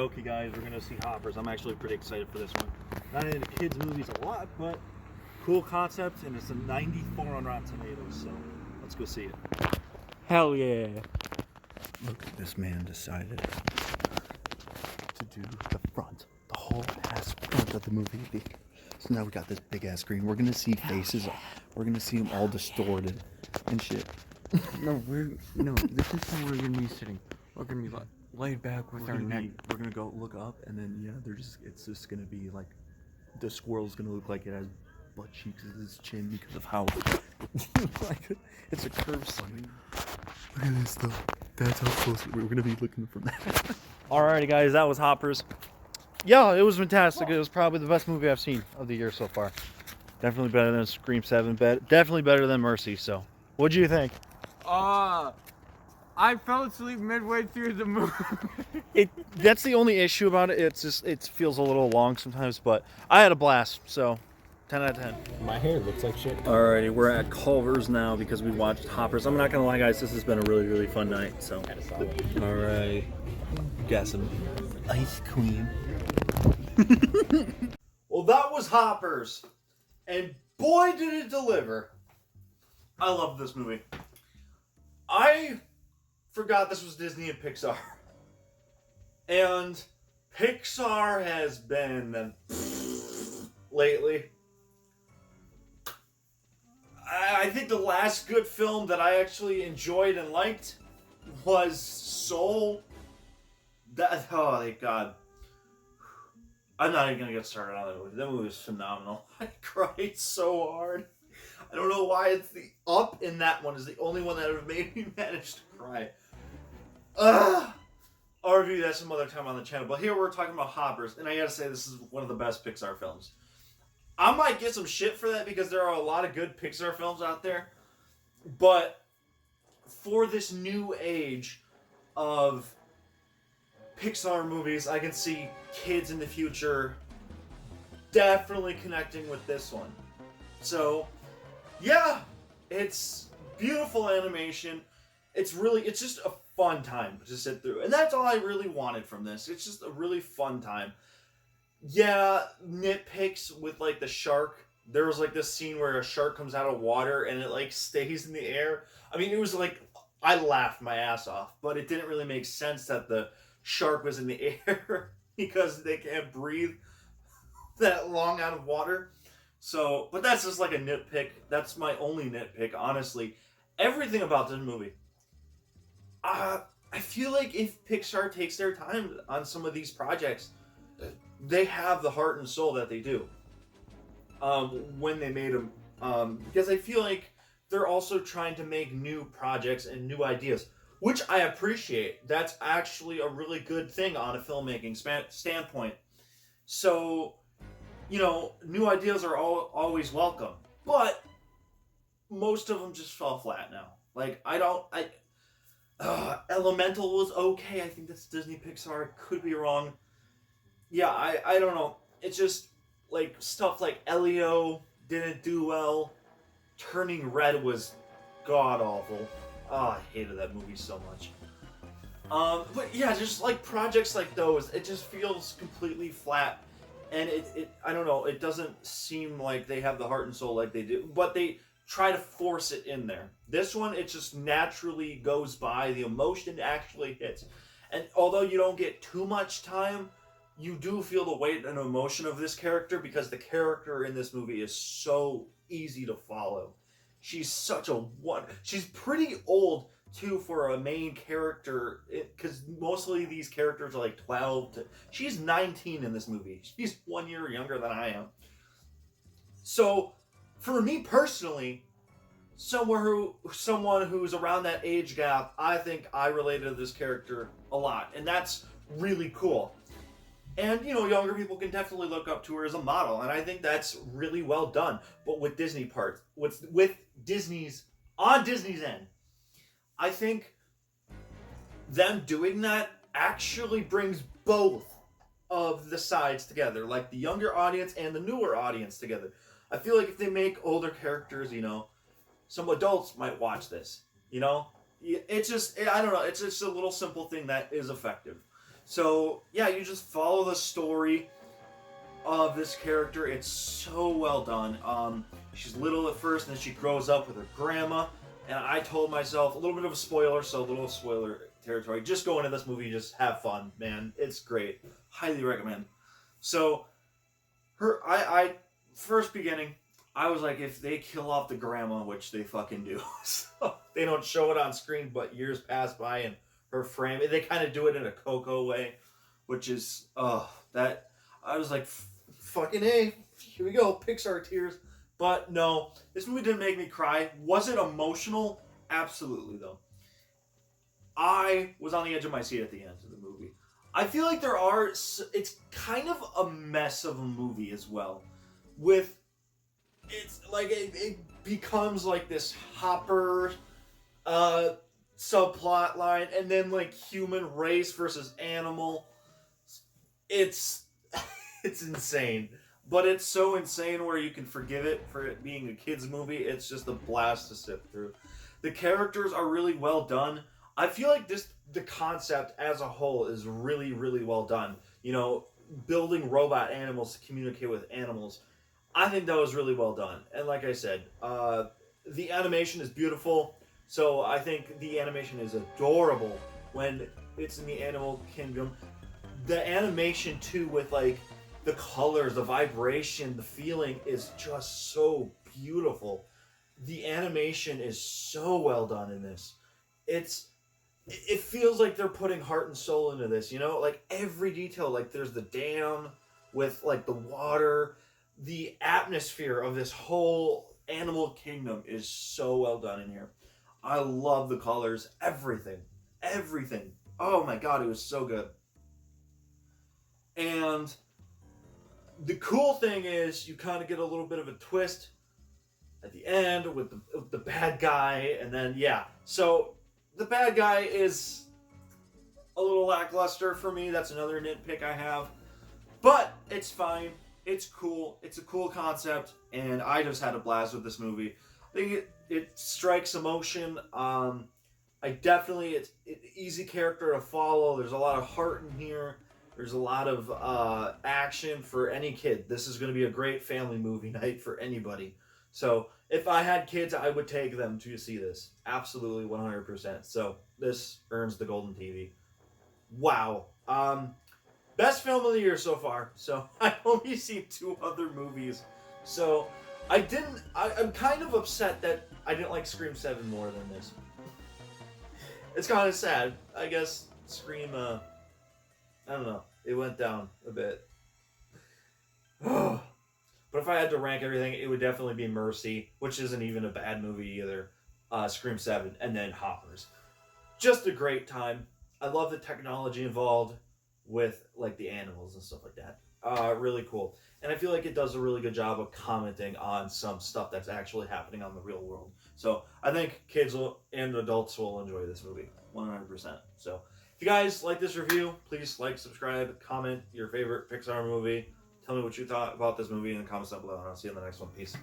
Okay, guys, we're gonna see Hoppers. I'm actually pretty excited for this one. Not into kids' movies a lot, but cool concept, and it's a 94 on Rotten Tomatoes. So let's go see it. Hell yeah. Look, this man decided to do the front, the whole ass front of the movie. So now we got this big ass screen. We're gonna see faces. We're gonna see them all distorted and shit. No, this is how we're gonna be sitting. We're gonna be laid back with our neck. We're gonna go look up, and then it's just gonna be like the squirrel's gonna look like it has butt cheeks as his chin because of how like it's a curved screen. Look at this though. That's how close we're gonna be looking from that. Alrighty, guys, that was Hoppers. Yeah, it was fantastic. It was probably the best movie I've seen of the year so far. Definitely better than Scream 7. Definitely better than Mercy. So, what'd you think? I fell asleep midway through the movie. That's the only issue about it. It's just it feels a little long sometimes, but I had a blast. So, 10 out of 10. My hair looks like shit. Alrighty, we're at Culver's now because we watched Hoppers. I'm not gonna lie, guys, this has been a really, really fun night. So, Alright. Got some ice cream. well, that was Hoppers, and boy, did it deliver. I love this movie. I forgot this was Disney and Pixar, and Pixar has been lately. I think the last good film that I actually enjoyed and liked was Soul. Oh, thank God. I'm not even gonna get started on that movie. That movie was phenomenal. I cried so hard. I don't know why it's the Up in that one is the only one that ever made me manage to cry. I'll review that some other time on the channel. But here we're talking about Hoppers, and I gotta say this is one of the best Pixar films. I might get some shit for that because there are a lot of good Pixar films out there. But for this new age of Pixar movies, I can see kids in the future definitely connecting with this one. So, yeah, it's beautiful animation. It's just a fun time to sit through. And that's all I really wanted from this. It's just a really fun time. Yeah, nitpicks with like the shark. There was like this scene where a shark comes out of water and it like stays in the air. I mean, it was like, I laughed my ass off, but it didn't really make sense that the shark was in the air because they can't breathe that long out of water. So, but that's just like a nitpick. That's my only nitpick, honestly. Everything about this movie. I feel like if Pixar takes their time on some of these projects, they have the heart and soul that they do when they made them. Because I feel like they're also trying to make new projects and new ideas, which I appreciate. That's actually a really good thing on a filmmaking standpoint. So, new ideas are always welcome. But most of them just fell flat now. Like, Elemental was okay. I think that's Disney Pixar. Could be wrong. Yeah, I don't know. It's just, like, stuff like Elio didn't do well. Turning Red was god-awful. I hated that movie so much. But yeah, just like projects like those, it just feels completely flat. And I don't know, it doesn't seem like they have the heart and soul like they do. But they try to force it in there. This one, it just naturally goes by. The emotion actually hits. And although you don't get too much time, you do feel the weight and emotion of this character because the character in this movie is so easy to follow. She's such a she's pretty old too for a main character because mostly these characters are like 12 to, she's 19 in this movie. She's 1 year younger than I am. So for me personally, someone who's around that age gap, I think I related to this character a lot, and that's really cool. And, younger people can definitely look up to her as a model, and I think that's really well done. But with with Disney's end, I think them doing that actually brings both of the sides together, like the younger audience and the newer audience together. I feel like if they make older characters, some adults might watch this, It's just, I don't know, it's just a little simple thing that is effective. So yeah, you just follow the story of this character. It's so well done. She's little at first, and then she grows up with her grandma. And I told myself, a little bit of a spoiler, so a little spoiler territory. Just go into this movie, just have fun, man. It's great. Highly recommend. So, I first beginning, I was like, if they kill off the grandma, which they fucking do, so they don't show it on screen, but years pass by and her frame, they kind of do it in a Coco way, which is, that, I was like, fucking A, here we go, Pixar tears. But no, this movie didn't make me cry. Was it emotional? Absolutely, though. I was on the edge of my seat at the end of the movie. I feel like it's kind of a mess of a movie as well. It's like, it becomes like this Hopper subplot line, and then like human race versus animal. It's insane. But it's so insane where you can forgive it for it being a kid's movie. It's just a blast to sit through. The characters are really well done. I feel like the concept as a whole is really, really well done. You know, building robot animals to communicate with animals. I think that was really well done. And like I said, the animation is beautiful. So I think the animation is adorable when it's in the animal kingdom. The animation too, with like the colors, the vibration, the feeling is just so beautiful. The animation is so well done in this. It feels like they're putting heart and soul into this, you know? Like every detail, like there's the dam with like the water, the atmosphere of this whole animal kingdom is so well done in here. I love the colors, everything. Everything. Oh my god, it was so good. And the cool thing is you kind of get a little bit of a twist at the end with the bad guy, and then yeah. So the bad guy is a little lackluster for me. That's another nitpick I have. But it's fine. It's cool. It's a cool concept, and I just had a blast with this movie. I think it strikes emotion. It's an easy character to follow. There's a lot of heart in here. There's a lot of action for any kid. This is going to be a great family movie night for anybody. So if I had kids, I would take them to see this. Absolutely, 100%. So this earns the Golden TV. Wow. Best film of the year so far. So I've only seen 2 other movies. So I'm kind of upset that I didn't like Scream 7 more than this. It's kind of sad. I guess Scream, I don't know. It went down a bit. But if I had to rank everything, it would definitely be Mercy, which isn't even a bad movie either. Scream 7, and then Hoppers. Just a great time. I love the technology involved with like the animals and stuff like that. Really cool. And I feel like it does a really good job of commenting on some stuff that's actually happening on the real world. So I think kids and adults will enjoy this movie 100%. So if you guys like this review, please like, subscribe, comment your favorite Pixar movie. Tell me what you thought about this movie in the comments down below, and I'll see you in the next one. Peace.